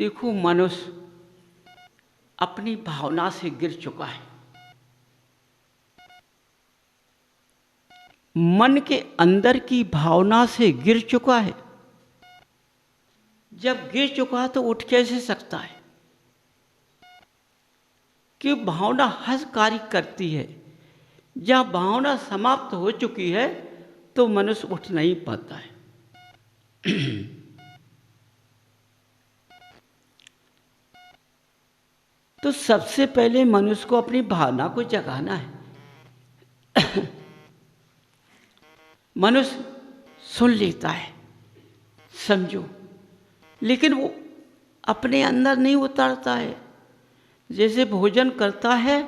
देखो, मनुष्य अपनी भावना से गिर चुका है। मन के अंदर की भावना से गिर चुका है। जब गिर चुका है तो उठ कैसे सकता है? कि भावना हर कार्य करती है। जब भावना समाप्त हो चुकी है तो मनुष्य उठ नहीं पाता है। तो सबसे पहले मनुष्य को अपनी भावना को जगाना है। मनुष्य सुन लेता है, समझो, लेकिन वो अपने अंदर नहीं उतारता है। जैसे भोजन करता है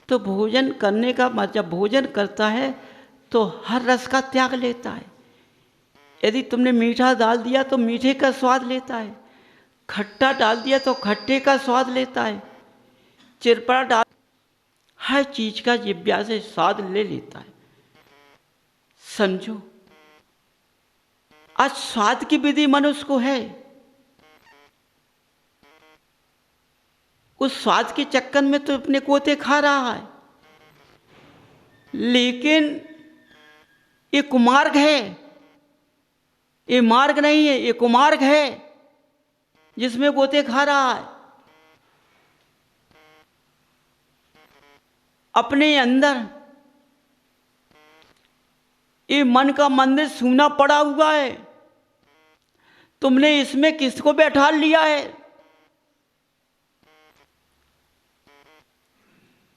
तो भोजन करने का मतलब भोजन करता है तो हर रस का त्याग लेता है। यदि तुमने मीठा डाल दिया तो मीठे का स्वाद लेता है, खट्टा डाल दिया तो खट्टे का स्वाद लेता है, चिरपड़ा डाल, हर चीज का जिह्वा से स्वाद ले लेता है। समझो, आज स्वाद की विधि मनुष्य को है। उस स्वाद के चक्कर में तो अपने कोते खा रहा है। लेकिन ये कुमार्ग है, ये मार्ग नहीं है, ये कुमार्ग है जिसमें गोते खा रहा है। अपने अंदर ये मन का मंदिर सूना पड़ा हुआ है। तुमने इसमें किसको बैठा लिया है?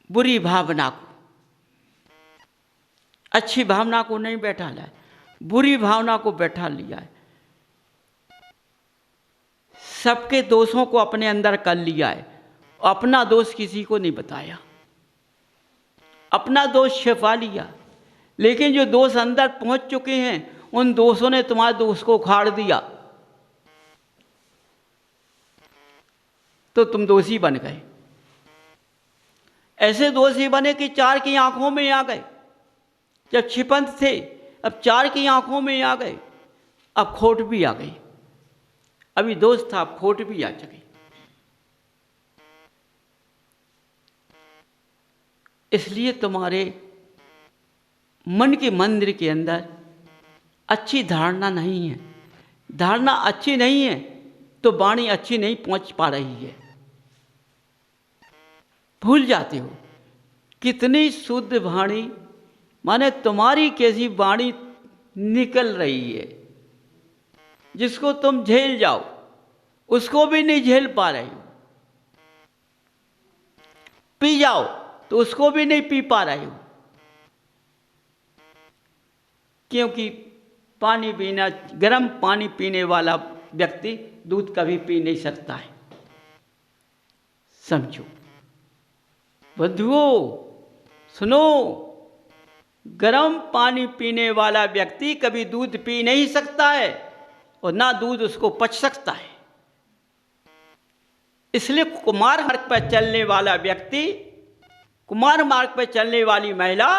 बुरी भावना को। अच्छी भावना को नहीं बैठा लिया है, बुरी भावना को बैठा लिया है। सबके दोषों को अपने अंदर कर लिया है, अपना दोष किसी को नहीं बताया, अपना दोष छिपा लिया। लेकिन जो दोष अंदर पहुंच चुके हैं उन दोषों ने तुम्हारे दोष को उखाड़ दिया, तो तुम दोषी बन गए। ऐसे दोषी बने कि चार की आंखों में आ गए। जब छिपंत थे अब चार की आंखों में आ गए, अब खोट भी आ गई। अभी दोष था, अब खोट भी आ गई। इसलिए तुम्हारे मन के मंदिर के अंदर अच्छी धारणा नहीं है। धारणा अच्छी नहीं है तो वाणी अच्छी नहीं पहुंच पा रही है। भूल जाते हो कितनी शुद्ध वाणी, माने तुम्हारी कैसी वाणी निकल रही है, जिसको तुम झेल जाओ उसको भी नहीं झेल पा रहे हो। पी जाओ तो उसको भी नहीं पी पा रहे हो। क्योंकि पानी पीना, गर्म पानी पीने वाला व्यक्ति दूध कभी पी नहीं सकता है। समझो बंधुओं, सुनो, गर्म पानी पीने वाला व्यक्ति कभी दूध पी नहीं सकता है और ना दूध उसको पच सकता है। इसलिए कुमार मार्ग पर चलने वाला व्यक्ति, कुमार मार्ग पर चलने वाली महिला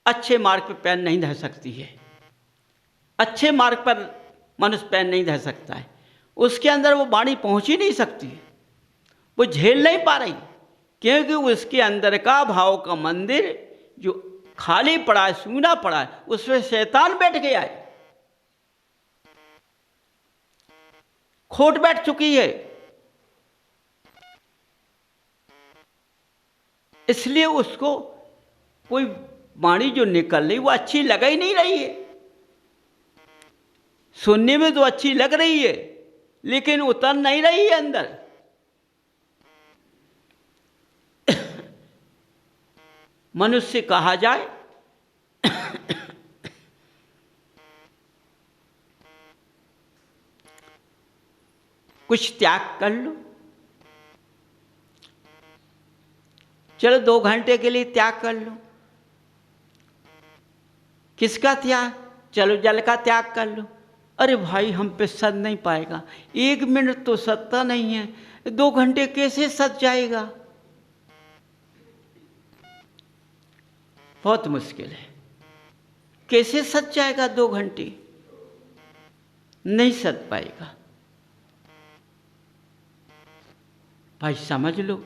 अच्छे मार्ग पर पैर नहीं धर सकती है। अच्छे मार्ग पर मनुष्य पैर नहीं धर सकता है। उसके अंदर वो वाणी पहुंच ही नहीं सकती है, वो झेल नहीं पा रही, क्योंकि उसके अंदर का भाव का मंदिर जो खाली पड़ा है, सूना पड़ा है, उसमें शैतान बैठ गया है, खोट बैठ चुकी है। इसलिए उसको कोई वाणी जो निकल रही वो अच्छी लग ही नहीं रही है। सुनने में तो अच्छी लग रही है लेकिन उतर नहीं रही है अंदर। मनुष्य से कहा जाए कुछ त्याग कर लो, चलो 2 घंटे के लिए त्याग कर लो। किसका त्याग? चलो जल का त्याग कर लो। अरे भाई, हम पे सद नहीं पाएगा, 1 मिनट तो सदता नहीं है, 2 घंटे कैसे सद जाएगा? बहुत मुश्किल है। कैसे सद जाएगा 2 घंटे? नहीं सद पाएगा। भाई समझ लो,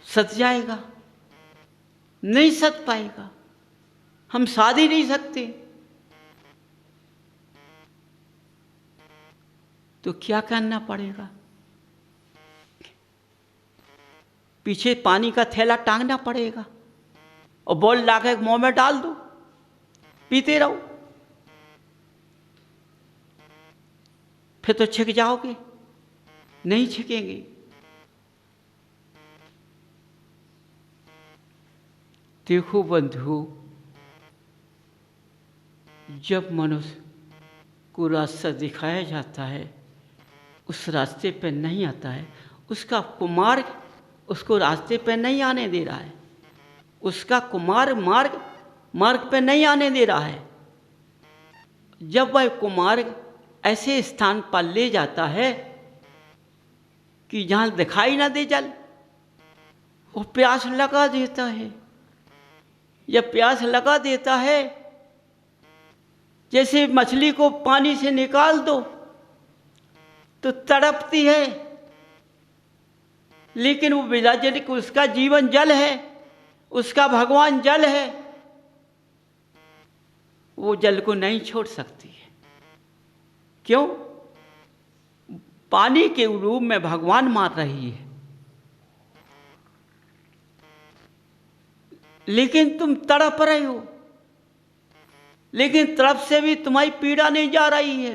सत जाएगा, नहीं सत पाएगा, हम साध ही नहीं सकते। तो क्या करना पड़ेगा? पीछे पानी का थैला टांगना पड़ेगा और बॉल लाकर मुंह में डाल दो, पीते रहो, फिर तो छिक जाओगे। नहीं छिकेंगे। देखो बंधु, जब मनुष्य को रास्ता दिखाया जाता है, उस रास्ते पर नहीं आता है, उसका कुमार्ग उसको रास्ते पर नहीं आने दे रहा है, उसका कुमार मार्ग पे नहीं आने दे रहा है। जब वह कुमार्ग ऐसे स्थान पर ले जाता है कि जहाँ दिखाई ना दे जल, वो प्यास लगा देता है। जब प्यास लगा देता है, जैसे मछली को पानी से निकाल दो तो तड़पती है, लेकिन वो बिना जल के, उसका जीवन जल है, उसका भगवान जल है, वो जल को नहीं छोड़ सकती है। क्यों? पानी के रूप में भगवान मार रही है, लेकिन तुम तड़प रहे हो, लेकिन तड़प से भी तुम्हारी पीड़ा नहीं जा रही है।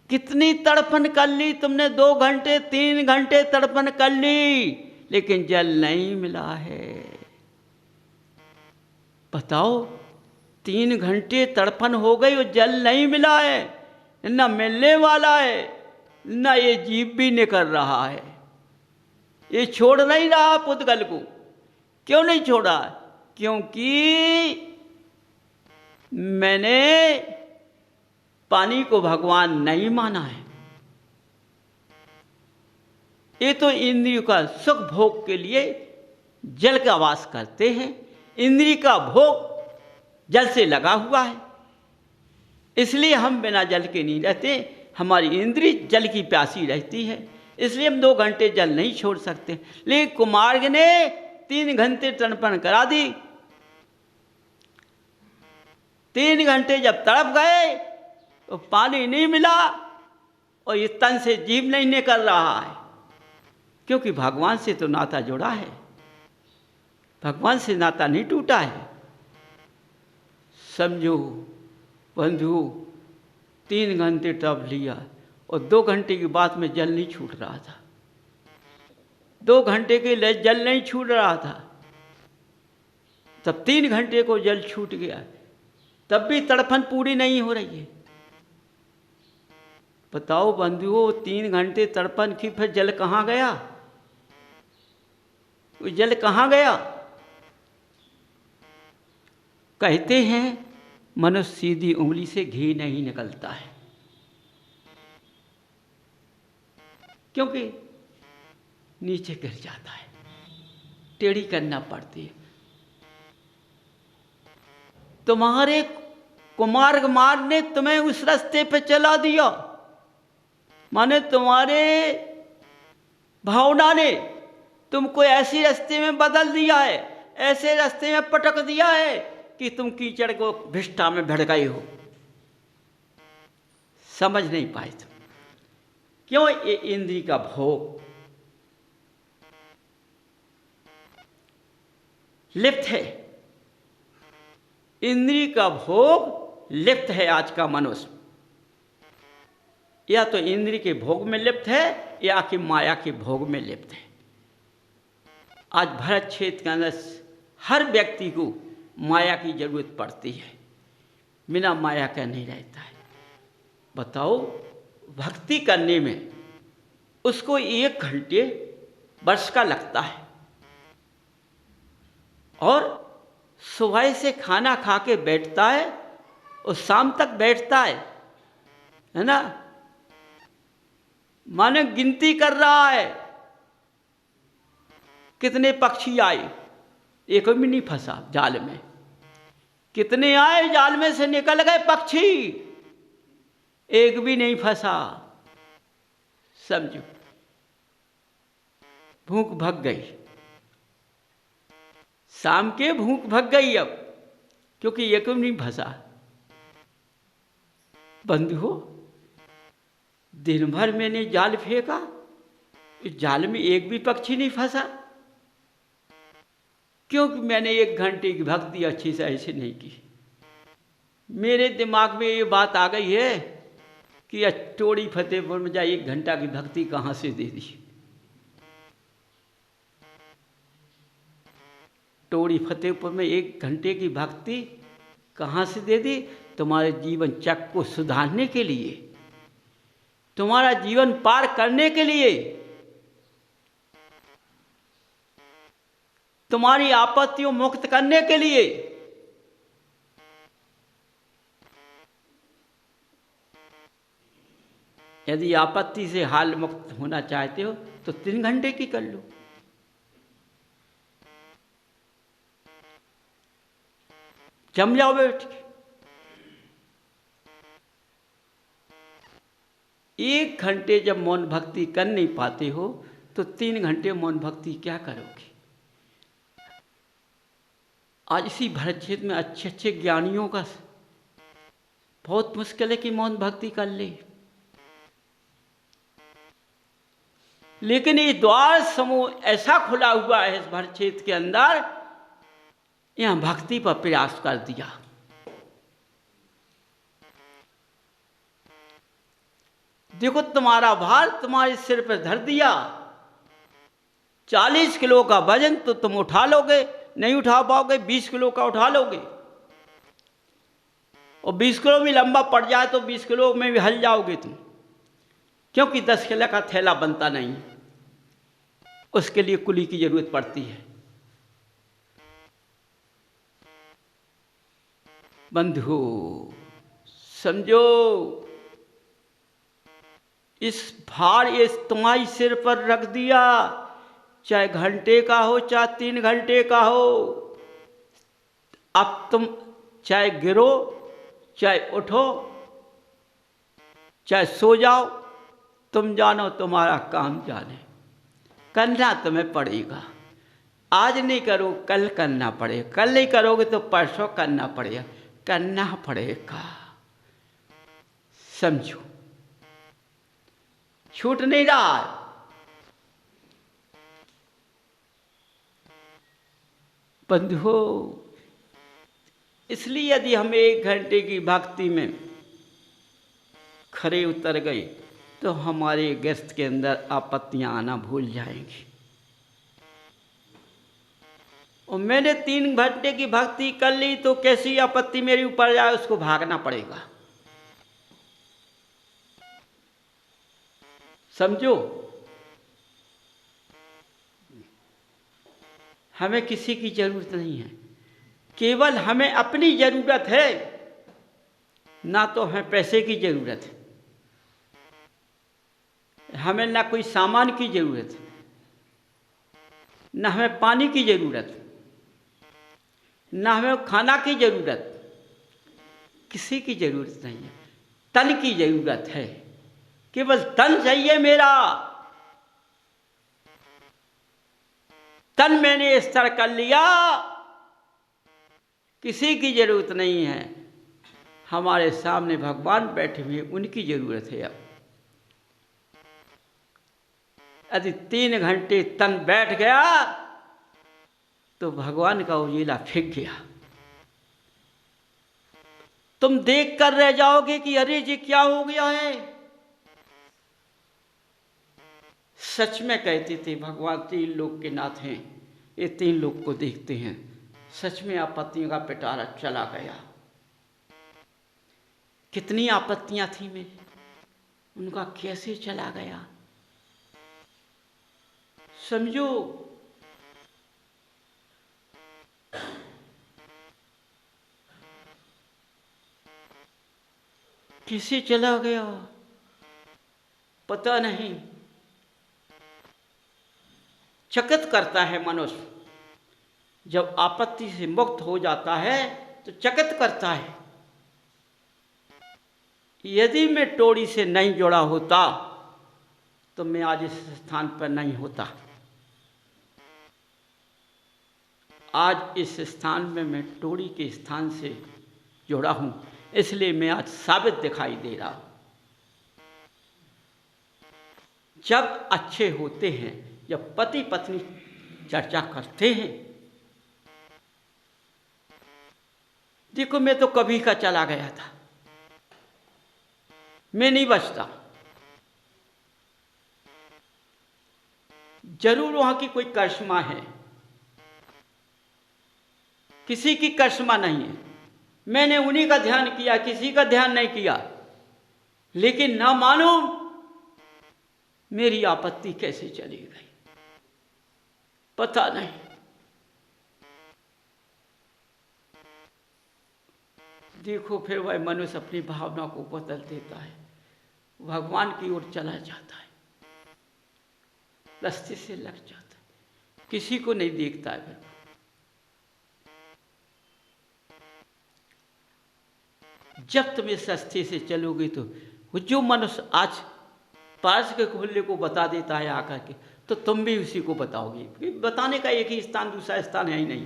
कितनी तड़पन कर ली तुमने, 2 घंटे 3 घंटे तड़पन कर ली, लेकिन जल नहीं मिला है। बताओ, 3 घंटे तड़पन हो गई और जल नहीं मिला है, ना मिलने वाला है, ना ये जीव भी निकल रहा है। ये छोड़ नहीं रहा पुद्गल को। क्यों नहीं छोड़ा? क्योंकि मैंने पानी को भगवान नहीं माना है। ये तो इंद्रियों का सुख भोग के लिए जल का वास करते हैं। इंद्रिय का भोग जल से लगा हुआ है, इसलिए हम बिना जल के नहीं रहते। हमारी इंद्रिय जल की प्यासी रहती है, इसलिए हम 2 घंटे जल नहीं छोड़ सकते। लेकिन कुमार्ग ने 3 घंटे तड़पन करा दी। 3 घंटे जब तड़प गए तो पानी नहीं मिला और ये तन से जीव नहीं निकल रहा है, क्योंकि भगवान से तो नाता जुड़ा है, भगवान से नाता नहीं टूटा है। समझो बंधु, 3 घंटे तप लिया और 2 घंटे की बात में जल नहीं छूट रहा था। 2 घंटे के लिए जल नहीं छूट रहा था, तब 3 घंटे को जल छूट गया, तब भी तड़पन पूरी नहीं हो रही है। बताओ बंधुओं, 3 घंटे तड़पन की, फिर जल कहाँ गया? वो जल कहाँ गया? कहते हैं मनुष्य सीधी उंगली से घी नहीं निकलता है, क्योंकि नीचे गिर जाता है, टेढ़ी करना पड़ती है। तुम्हारे कुमार्ग मार्ग ने तुम्हें उस रास्ते पे चला दिया, माने तुम्हारे भावना ने तुमको ऐसी रास्ते में बदल दिया है, ऐसे रास्ते में पटक दिया है कि तुम कीचड़ को भिष्टा में भिड़ गए हो। समझ नहीं पाए तुम। क्यों? ये इंद्रिय का भोग लिप्त है, इंद्रिय का भोग लिप्त है। आज का मनुष्य या तो इंद्रिय के भोग में लिप्त है या कि माया के भोग में लिप्त है। आज भारत क्षेत्र के अंदर हर व्यक्ति को माया की जरूरत पड़ती है, बिना माया का नहीं रहता है। बताओ, भक्ति करने में उसको 1 घंटे वर्ष का लगता है, और सुबह से खाना खा के बैठता है और शाम तक बैठता है ना, माने गिनती कर रहा है कितने पक्षी आए, एक भी नहीं फंसा जाल में। कितने आए, जाल में से निकल गए पक्षी, एक भी नहीं फंसा। समझो, भूख भग गई, शाम के भूख भग गई अब, क्योंकि एक भी नहीं फंसा। बंधुओं, दिन भर मैंने जाल फेंका, इस जाल में एक भी पक्षी नहीं फंसा, क्योंकि मैंने 1 घंटे की भक्ति अच्छी से ऐसे नहीं की। मेरे दिमाग में ये बात आ गई है कि टोड़ी फतेहपुर में जा 1 घंटा की भक्ति कहाँ से दे दी। टोड़ी फतेहपुर में 1 घंटे की भक्ति कहाँ से दे दी? तुम्हारे जीवन चक्र को सुधारने के लिए, तुम्हारा जीवन पार करने के लिए, तुम्हारी आपत्तियों मुक्त करने के लिए। यदि आपत्ति से हाल मुक्त होना चाहते हो तो 3 घंटे की कर लो। जम जाओ बैठ के। 1 घंटे जब मौन भक्ति कर नहीं पाते हो तो 3 घंटे मौन भक्ति क्या करोगे? आज इसी भरत क्षेत्र में अच्छे अच्छे ज्ञानियों का बहुत मुश्किल है कि मौन भक्ति कर ले, लेकिन ये द्वार समूह ऐसा खुला हुआ है इस भरत क्षेत्र के अंदर, यहां भक्ति पर प्रयास कर दिया। देखो, तुम्हारा भार तुम्हारे सिर पर धर दिया, 40 किलो का वजन तो तुम उठा लोगे, नहीं उठा पाओगे, 20 किलो का उठा लोगे, और 20 किलो भी लंबा पड़ जाए तो 20 किलो में भी हल जाओगे तुम, क्योंकि 10 किलो का थैला बनता नहीं, उसके लिए कुली की जरूरत पड़ती है। बंधु समझो, इस भार ये तुम्हारे सिर पर रख दिया, चाहे घंटे का हो चाहे 3 घंटे का हो। अब तुम चाहे गिरो, चाहे उठो, चाहे सो जाओ, तुम जानो तुम्हारा काम जाने, करना तुम्हें पड़ेगा। आज नहीं करो कल करना पड़ेगा, कल नहीं करोगे तो परसों करना पड़ेगा, करना पड़ेगा। समझो, छूट नहीं रहा है। बंधुओं, इसलिए यदि हम 1 घंटे की भक्ति में खरे उतर गए तो हमारे गृहस्थ के अंदर आपत्तियां आना भूल जाएंगी। और मैंने 3 घंटे की भक्ति कर ली तो कैसी आपत्ति मेरे ऊपर जाए उसको भागना पड़ेगा। समझो, हमें किसी की जरूरत नहीं है, केवल हमें अपनी जरूरत है। ना तो हमें पैसे की जरूरत है, हमें ना कोई सामान की जरूरत है, ना हमें पानी की जरूरत, ना हमें खाना की जरूरत, किसी की जरूरत नहीं है। तन की जरूरत है, केवल तन चाहिए मेरा। तन मैंने स्थिर कर लिया, किसी की जरूरत नहीं है। हमारे सामने भगवान बैठे हुए, उनकी जरूरत है। अब यदि 3 घंटे तन बैठ गया तो भगवान का उजीला फेंक गया। तुम देख कर रह जाओगे कि अरे जी क्या हो गया है। सच में कहते थे भगवान 3 लोक के नाथ हैं, ये 3 लोक को देखते हैं। सच में आपत्तियों का पिटारा चला गया। कितनी आपत्तियां थी में, उनका कैसे चला गया। समझो, कैसे चला गया पता नहीं। चकित करता है मनुष्य, जब आपत्ति से मुक्त हो जाता है तो चकित करता है। यदि मैं टोड़ी से नहीं जुड़ा होता तो मैं आज इस स्थान पर नहीं होता। आज इस स्थान में मैं टोड़ी के स्थान से जुड़ा हूँ, इसलिए मैं आज साबित दिखाई दे रहा हूँ। जब अच्छे होते हैं, जब पति पत्नी चर्चा करते हैं, देखो मैं तो कभी का चला गया था, मैं नहीं बचता। जरूर वहां की कोई करिश्मा है, किसी की करिश्मा नहीं है। मैंने उन्हीं का ध्यान किया, किसी का ध्यान नहीं किया। लेकिन ना मालूम मेरी आपत्ति कैसे चली गई, पता नहीं। देखो फिर वह मनुष्य अपनी भावना को बदल देता है, भगवान की ओर चला जाता है, रास्ते से लग जाता है, किसी को नहीं देखता है। फिर जब तुम इस रास्ते से चलोगे तो जो मनुष्य आज पास के खुले को बता देता है आकर के, तो तुम भी उसी को बताओगे। बताने का एक ही स्थान, दूसरा स्थान है ही नहीं।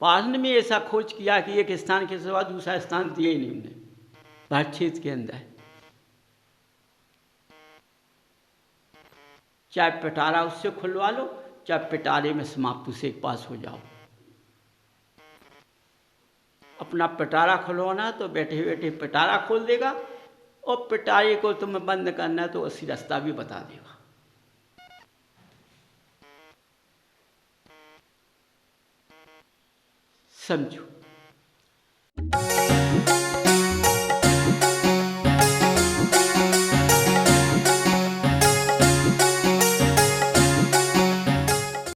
पास ने में ऐसा खोज किया कि एक स्थान के सिवा दूसरा स्थान दिए ही नहीं उन्हें भारत क्षेत्र के अंदर। चाहे पिटारा उससे खुलवा लो, चाहे पिटारे में समाप्त उसे पास हो जाओ। अपना पिटारा खुलवाना तो बैठे बैठे पिटारा खोल देगा, और पिटारे को तुम्हें बंद करना है तो उसी रास्ता भी बता देगा। समझो।